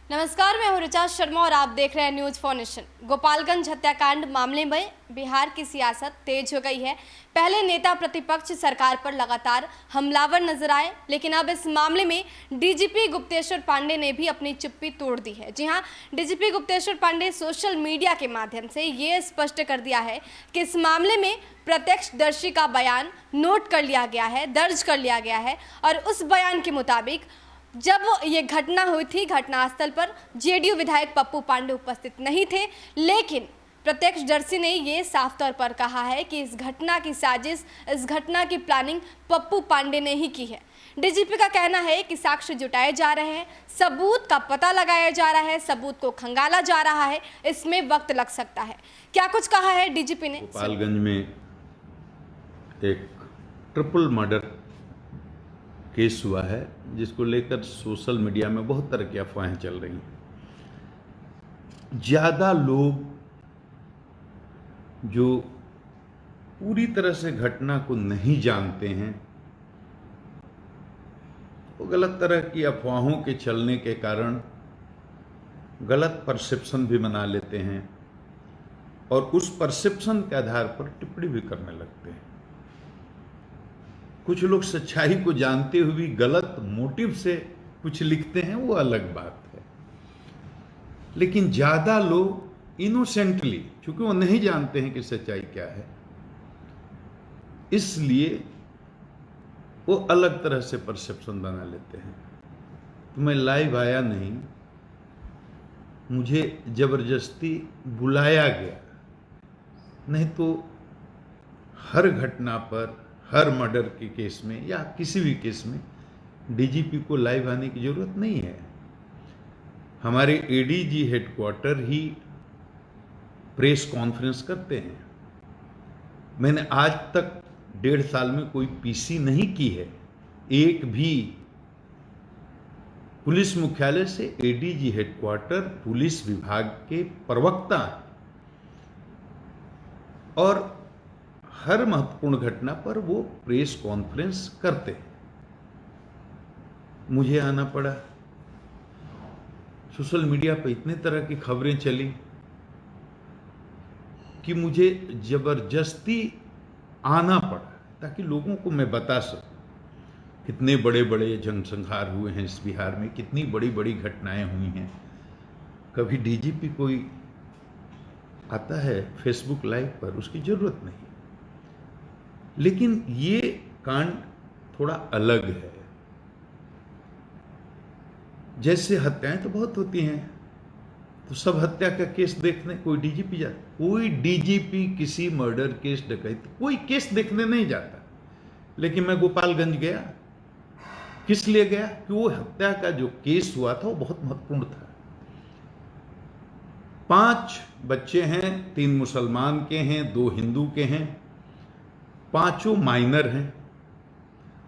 नमस्कार, मैं हूं ऋचा शर्मा और आप देख रहे हैं न्यूज फॉर नेशन। गोपालगंज हत्याकांड मामले में बिहार की सियासत तेज हो गई है। पहले नेता प्रतिपक्ष सरकार पर लगातार हमलावर नजर आए, लेकिन अब इस मामले में डीजीपी गुप्तेश्वर पांडे ने भी अपनी चुप्पी तोड़ दी है। जी हां, DGP Gupteshwar Pandey social media के माध्यम से ये स्पष्ट कर दिया है कि इस मामले में प्रत्यक्षदर्शी का बयान नोट कर लिया गया है, दर्ज कर लिया गया है और उस बयान के मुताबिक जब ये घटना हुई थी, घटनास्थल पर जेडीयू विधायक पप्पू पांडे उपस्थित नहीं थे, लेकिन प्रत्यक्षदर्शी ने ये साफ तौर पर कहा है कि इस घटना की साजिश, इस घटना की प्लानिंग पप्पू पांडे ने ही की है। डीजीपी का कहना है कि साक्ष्य जुटाए जा रहे हैं, सबूत का पता लगाया जा रहा है, सबूत को खंगाला जा रहा है, इसमें वक्त लग सकता है। क्या कुछ कहा है डीजीपी ने? गोपालगंज में एक ट्रिपल मर्डर केस हुआ है, जिसको लेकर सोशल मीडिया में बहुत तरह की अफवाहें चल रही हैं। ज़्यादा लोग जो पूरी तरह से घटना को नहीं जानते हैं, वो गलत तरह की अफवाहों के चलने के कारण गलत परसेप्शन भी बना लेते हैं और उस परसेप्शन के आधार पर टिप्पणी भी करने लगते हैं। कुछ लोग सच्चाई को जानते हुए भी गलत मोटिव से कुछ लिखते हैं, वो अलग बात है। लेकिन ज्यादा लोग इनोसेंटली, क्योंकि वो नहीं जानते हैं कि सच्चाई क्या है, इसलिए वो अलग तरह से परसेप्शन बना लेते हैं। तो मैं लाइव आया नहीं, मुझे जबरदस्ती बुलाया गया, नहीं तो हर घटना पर, हर मर्डर के केस में या किसी भी केस में डीजीपी को लाइव आने की जरूरत नहीं है। हमारे एडीजी हेडक्वार्टर ही प्रेस कॉन्फ्रेंस करते हैं। मैंने आज तक 1.5 साल में कोई पीसी नहीं की है। एक भी पुलिस मुख्यालय से एडीजी हेडक्वार्टर पुलिस विभाग के प्रवक्ता हैं और हर महत्वपूर्ण घटना पर वो प्रेस कॉन्फ्रेंस करते हैं। मुझे आना पड़ा। सोशल मीडिया पर इतने तरह की खबरें चली कि मुझे जबरदस्ती आना पड़ा ताकि लोगों को मैं बता सकूं कितने बड़े बड़े जनसंहार हुए हैं इस बिहार में, कितनी बड़ी बड़ी घटनाएं हुई हैं। कभी डीजीपी कोई आता है फेसबुक लाइव पर, उसकी जरूरत नहीं। लेकिन ये कांड थोड़ा अलग है। जैसे हत्याएं तो बहुत होती हैं, तो सब हत्या का केस देखने कोई डीजीपी जाता? कोई डीजीपी किसी मर्डर केस, डकैती, कोई केस देखने नहीं जाता। लेकिन मैं गोपालगंज गया। किस लिए गया? कि वो हत्या का जो केस हुआ था वो बहुत महत्वपूर्ण था। 5 बच्चे हैं, 3 मुसलमान के हैं, 2 हिंदू के हैं, 5 माइनर हैं,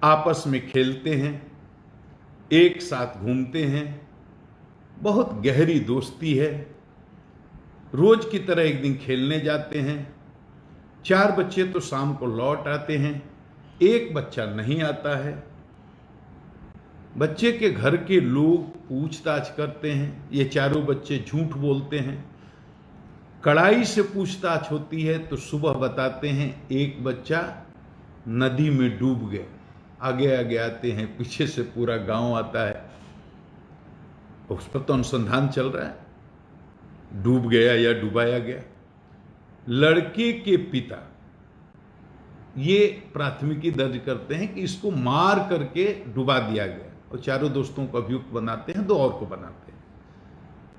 आपस में खेलते हैं, एक साथ घूमते हैं, बहुत गहरी दोस्ती है, रोज की तरह एक दिन खेलने जाते हैं। 4 बच्चे तो शाम को लौट आते हैं, एक बच्चा नहीं आता है। बच्चे के घर के लोग पूछताछ करते हैं, ये चारों बच्चे झूठ बोलते हैं। कड़ाई से पूछताछ होती है तो सुबह बताते हैं एक बच्चा नदी में डूब गया। आगे आगे आते हैं, पीछे से पूरा गांव आता है, उस पर तो अनुसंधान चल रहा है, डूब गया या डुबाया गया। लड़के के पिता ये प्राथमिकी दर्ज करते हैं कि इसको मार करके डुबा दिया गया और चारों दोस्तों को अभियुक्त बनाते हैं, 2 और को बनाते हैं।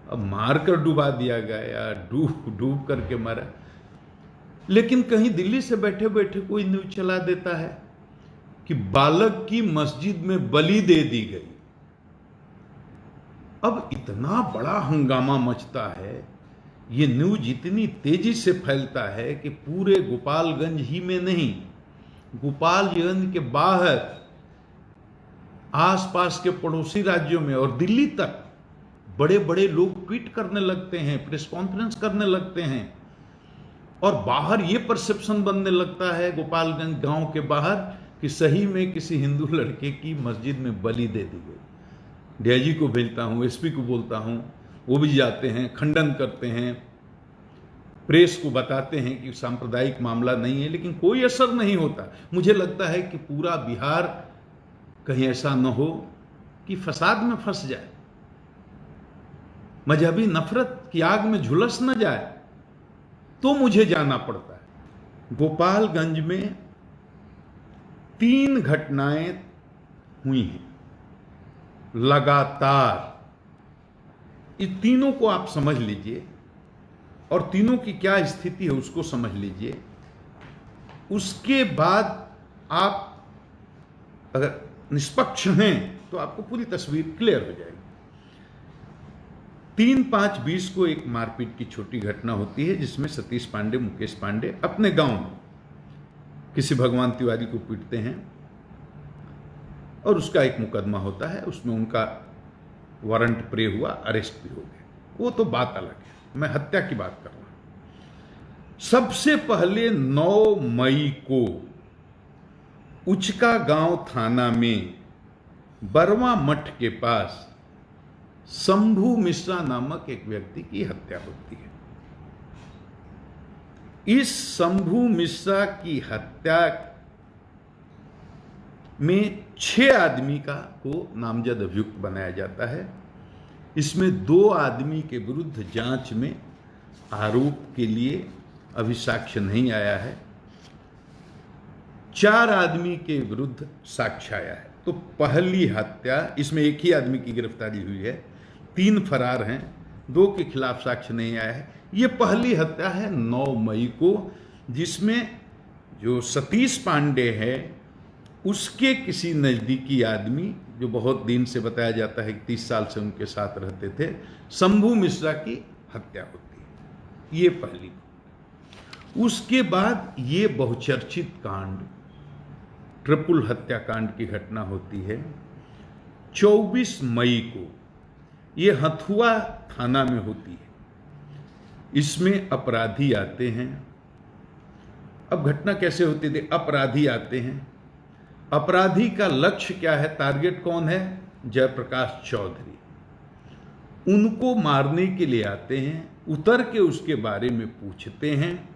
अब मारकर डुबा दिया गया या डूब करके मारा। लेकिन कहीं दिल्ली से बैठे बैठे कोई न्यूज चला देता है कि बालक की मस्जिद में बलि दे दी गई। अब इतना बड़ा हंगामा मचता है, ये न्यूज इतनी तेजी से फैलता है कि पूरे गोपालगंज ही में नहीं, गोपालगंज के बाहर आसपास के पड़ोसी राज्यों में और दिल्ली तक बड़े बड़े लोग ट्वीट करने लगते हैं, प्रेस कॉन्फ्रेंस करने लगते हैं और बाहर ये परसेप्शन बनने लगता है गोपालगंज गांव के बाहर कि सही में किसी हिंदू लड़के की मस्जिद में बलि दे दी गई। डीआईजी को भेजता हूँ, एसपी को बोलता हूँ, वो भी जाते हैं, खंडन करते हैं, प्रेस को बताते हैं कि सांप्रदायिक मामला नहीं है, लेकिन कोई असर नहीं होता। मुझे लगता है कि पूरा बिहार कहीं ऐसा न हो कि फसाद में फंस जाए, मजहबी नफरत की आग में झुलस न जाए, तो मुझे जाना पड़ता है। गोपालगंज में 3 घटनाएं हुई हैं लगातार। ये तीनों को आप समझ लीजिए और तीनों की क्या स्थिति है उसको समझ लीजिए। उसके बाद आप अगर निष्पक्ष हैं तो आपको पूरी तस्वीर क्लियर हो जाएगी। 3/5/20 को एक मारपीट की छोटी घटना होती है जिसमें सतीश पांडे, मुकेश पांडे अपने गांव में किसी भगवान तिवारी को पीटते हैं और उसका एक मुकदमा होता है। उसमें उनका वारंट प्रे हुआ, अरेस्ट भी हो गए, वो तो बात अलग है। मैं हत्या की बात कर रहा हूं। सबसे पहले 9 मई को उचका गांव थाना में बरवा मठ के पास शंभू मिश्रा नामक एक व्यक्ति की हत्या होती है। इस शंभू मिश्रा की हत्या में 6 आदमी को नामजद अभियुक्त बनाया जाता है। इसमें 2 आदमी के विरुद्ध जांच में आरोप के लिए अभी साक्ष्य नहीं आया है, 4 आदमी के विरुद्ध साक्ष्य आया है। तो पहली हत्या, इसमें एक ही आदमी की गिरफ्तारी हुई है, 3 फरार हैं, 2 के खिलाफ साक्ष्य नहीं आया है। ये पहली हत्या है 9 मई को, जिसमें जो सतीश पांडे है उसके किसी नज़दीकी आदमी, जो बहुत दिन से बताया जाता है कि 30 साल से उनके साथ रहते थे, शंभू मिश्रा की हत्या होती है। ये पहली। उसके बाद ये बहुचर्चित कांड, ट्रिपल हत्याकांड की घटना होती है 24 मई को। ये हथुआ थाना में होती है। इसमें अपराधी आते हैं। अब घटना कैसे होती थी? अपराधी आते हैं, अपराधी का लक्ष्य क्या है, टारगेट कौन है? जयप्रकाश चौधरी। उनको मारने के लिए आते हैं, उतर के उसके बारे में पूछते हैं।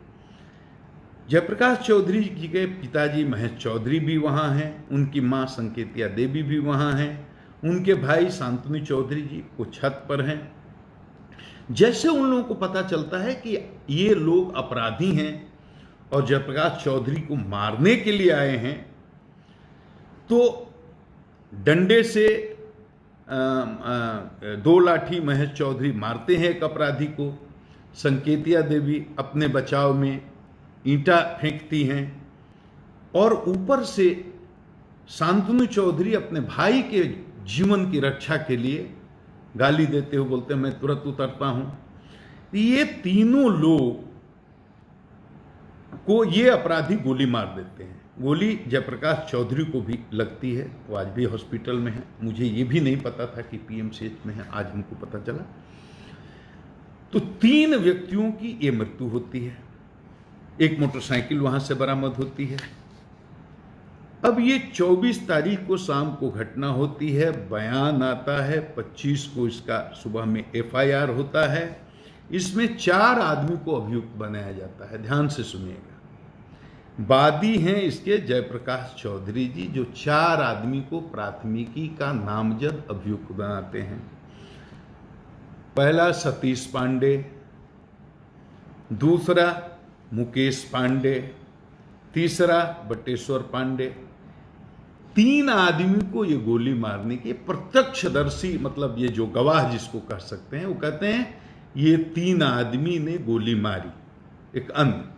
जयप्रकाश चौधरी जी के पिताजी महेश चौधरी भी वहाँ हैं, उनकी माँ संकेतिया देवी भी वहाँ हैं, उनके भाई शांतनु चौधरी जी वो छत पर हैं। जैसे उन लोगों को पता चलता है कि ये लोग अपराधी हैं और जयप्रकाश चौधरी को मारने के लिए आए हैं, तो डंडे से 2 लाठी महेश चौधरी मारते हैं एक अपराधी को। संकेतिया देवी अपने बचाव में ईंटा फेंकती हैं और ऊपर से शांतनु चौधरी अपने भाई के जीवन की रक्षा के लिए गाली देते हुए बोलते हैं मैं तुरंत उतरता हूं। ये तीनों लोग को ये अपराधी गोली मार देते हैं। गोली जयप्रकाश चौधरी को भी लगती है, वो आज भी हॉस्पिटल में है। मुझे ये भी नहीं पता था कि पीएमसीएच में है, आज हमको पता चला। तो 3 व्यक्तियों की ये मृत्यु होती है। एक मोटरसाइकिल वहां से बरामद होती है। अब ये 24 तारीख को शाम को घटना होती है, बयान आता है, 25 को इसका सुबह में एफआईआर होता है। इसमें 4 आदमी को अभियुक्त बनाया जाता है। ध्यान से सुनिएगा। वादी हैं इसके जयप्रकाश चौधरी जी, जो 4 आदमी को प्राथमिकी का नामजद अभियुक्त बनाते हैं। पहला सतीश पांडे, दूसरा मुकेश पांडे, तीसरा बटेश्वर पांडे। 3 आदमी को ये गोली मारने के प्रत्यक्षदर्शी, मतलब ये जो गवाह जिसको कह सकते हैं, वो कहते हैं ये 3 आदमी ने गोली मारी। एक अन्य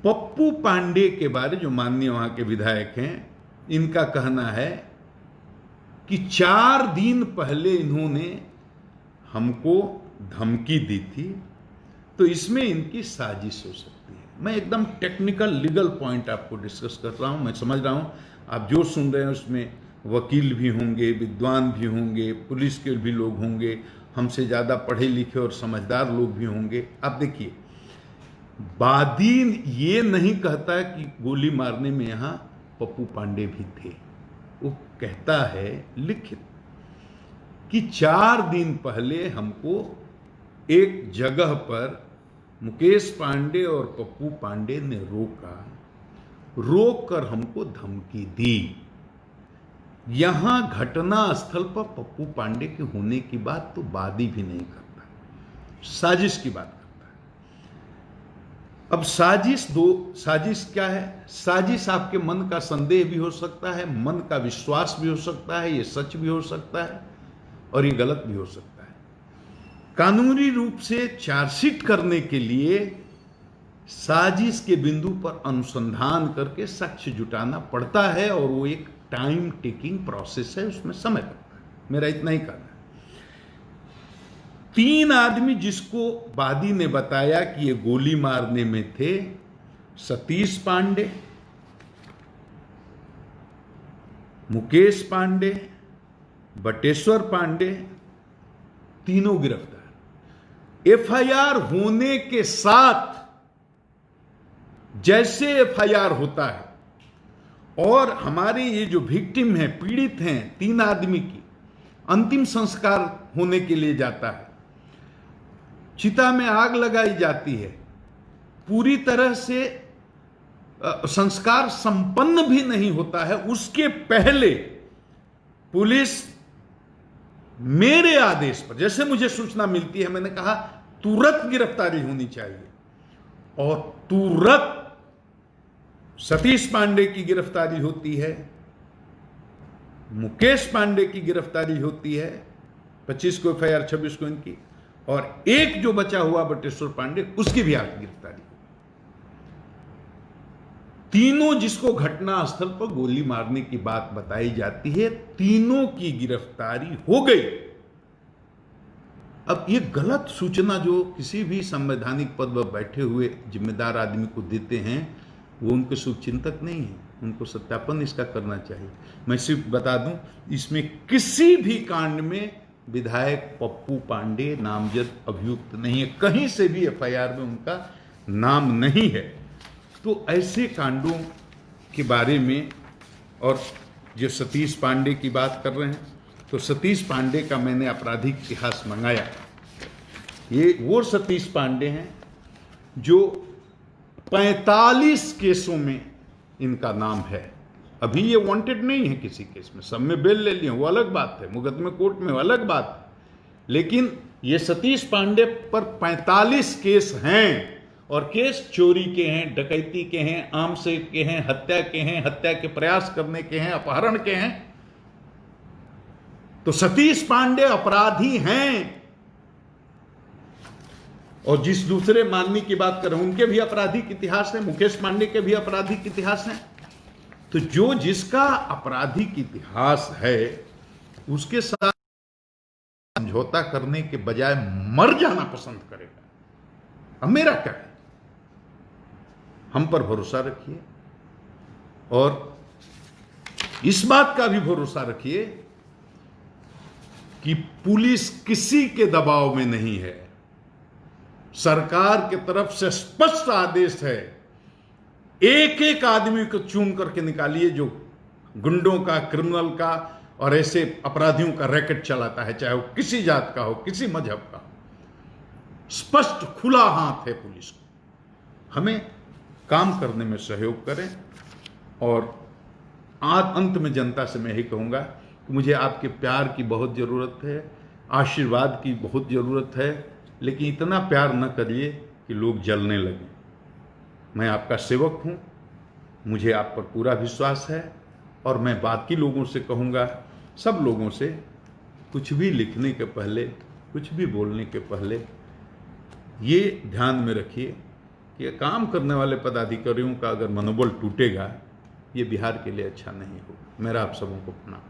पप्पू पांडे के बारे, जो माननीय वहां के विधायक हैं, इनका कहना है कि 4 दिन पहले इन्होंने हमको धमकी दी थी, तो इसमें इनकी साजिश हो सकती है। मैं एकदम टेक्निकल लीगल पॉइंट आपको डिस्कस कर रहा हूं। मैं समझ रहा हूं आप जो सुन रहे हैं उसमें वकील भी होंगे, विद्वान भी होंगे, पुलिस के भी लोग होंगे, हमसे ज़्यादा पढ़े लिखे और समझदार लोग भी होंगे। आप देखिए, वादी ये नहीं कहता कि गोली मारने में यहाँ पप्पू पांडे भी थे। वो कहता है लिखित कि 4 दिन पहले हमको एक जगह पर मुकेश पांडे और पप्पू पांडे ने रोक कर हमको धमकी दी। यहां घटना स्थल पर पप्पू पांडे के होने की बात तो वादी भी नहीं करता, साजिश की बात करता है। अब साजिश क्या है? साजिश आपके मन का संदेह भी हो सकता है, मन का विश्वास भी हो सकता है, ये सच भी हो सकता है और ये गलत भी हो सकता है। कानूनी रूप से चार्जशीट करने के लिए साजिश के बिंदु पर अनुसंधान करके साक्ष्य जुटाना पड़ता है और वो एक टाइम टेकिंग प्रोसेस है, उसमें समय लगता है। मेरा इतना ही कहना है। 3 आदमी जिसको वादी ने बताया कि ये गोली मारने में थे, सतीश पांडे, मुकेश पांडे, बटेश्वर पांडे, तीनों गिरफ्तार। एफआईआर होने के साथ जैसे एफआईआर होता है और हमारे ये जो विक्टिम है, पीड़ित हैं 3 आदमी की, अंतिम संस्कार होने के लिए जाता है, चिता में आग लगाई जाती है, पूरी तरह से संस्कार संपन्न भी नहीं होता है, उसके पहले पुलिस मेरे आदेश पर, जैसे मुझे सूचना मिलती है, मैंने कहा तुरंत गिरफ्तारी होनी चाहिए और तुरंत सतीश पांडे की गिरफ्तारी होती है, मुकेश पांडे की गिरफ्तारी होती है, 25 को एफआईआर, 26 को इनकी, और एक जो बचा हुआ बटेश्वर पांडे, उसकी भी आज गिरफ्तारी। तीनों जिसको घटना स्थल पर गोली मारने की बात बताई जाती है, तीनों की गिरफ्तारी हो गई। अब ये गलत सूचना जो किसी भी संवैधानिक पद पर बैठे हुए जिम्मेदार आदमी को देते हैं, वो उनके शुभचिंतक नहीं है, उनको सत्यापन इसका करना चाहिए। मैं सिर्फ बता दूं, इसमें किसी भी कांड में विधायक पप्पू पांडे नामजद अभियुक्त नहीं है, कहीं से भी एफआईआर में उनका नाम नहीं है। तो ऐसे कांडों के बारे में, और जो सतीश पांडे की बात कर रहे हैं, तो सतीश पांडे का मैंने आपराधिक इतिहास मंगाया। ये वो सतीश पांडे हैं जो 45 केसों में इनका नाम है। अभी ये वांटेड नहीं है किसी केस में, सब में बेल ले लिए, वो अलग बात है, मुकदमे कोर्ट में वो अलग बात है, लेकिन ये सतीश पांडे पर 45 केस हैं, और केस चोरी के हैं, डकैती के हैं, आमसे के हैं, हत्या के हैं, हत्या के प्रयास करने के हैं, अपहरण के हैं। तो सतीश पांडे अपराधी हैं, और जिस दूसरे माननीय की बात कर रहे हैं उनके भी आपराधिक इतिहास है, मुकेश पांडे के भी आपराधिक इतिहास है। तो जो जिसका आपराधिक इतिहास है उसके साथ समझौता करने के बजाय मर जाना पसंद करेगा। अब मेरा क्या है, हम पर भरोसा रखिए और इस बात का भी भरोसा रखिए कि पुलिस किसी के दबाव में नहीं है। सरकार की तरफ से स्पष्ट आदेश है, एक एक आदमी को चुन करके निकालिए जो गुंडों का, क्रिमिनल का और ऐसे अपराधियों का रैकेट चलाता है, चाहे वो किसी जात का हो, किसी मजहब का हो। स्पष्ट खुला हाथ है पुलिस को। हमें काम करने में सहयोग करें, और अंत में जनता से मैं यही कहूँगा कि मुझे आपके प्यार की बहुत ज़रूरत है, आशीर्वाद की बहुत ज़रूरत है, लेकिन इतना प्यार न करिए कि लोग जलने लगें। मैं आपका सेवक हूँ, मुझे आप पर पूरा विश्वास है, और मैं बाकी लोगों से कहूँगा, सब लोगों से, कुछ भी लिखने के पहले, कुछ भी बोलने के पहले ये ध्यान में रखिए कि काम करने वाले पदाधिकारियों का अगर मनोबल टूटेगा, ये बिहार के लिए अच्छा नहीं होगा। मेरा आप सबों को प्रणाम।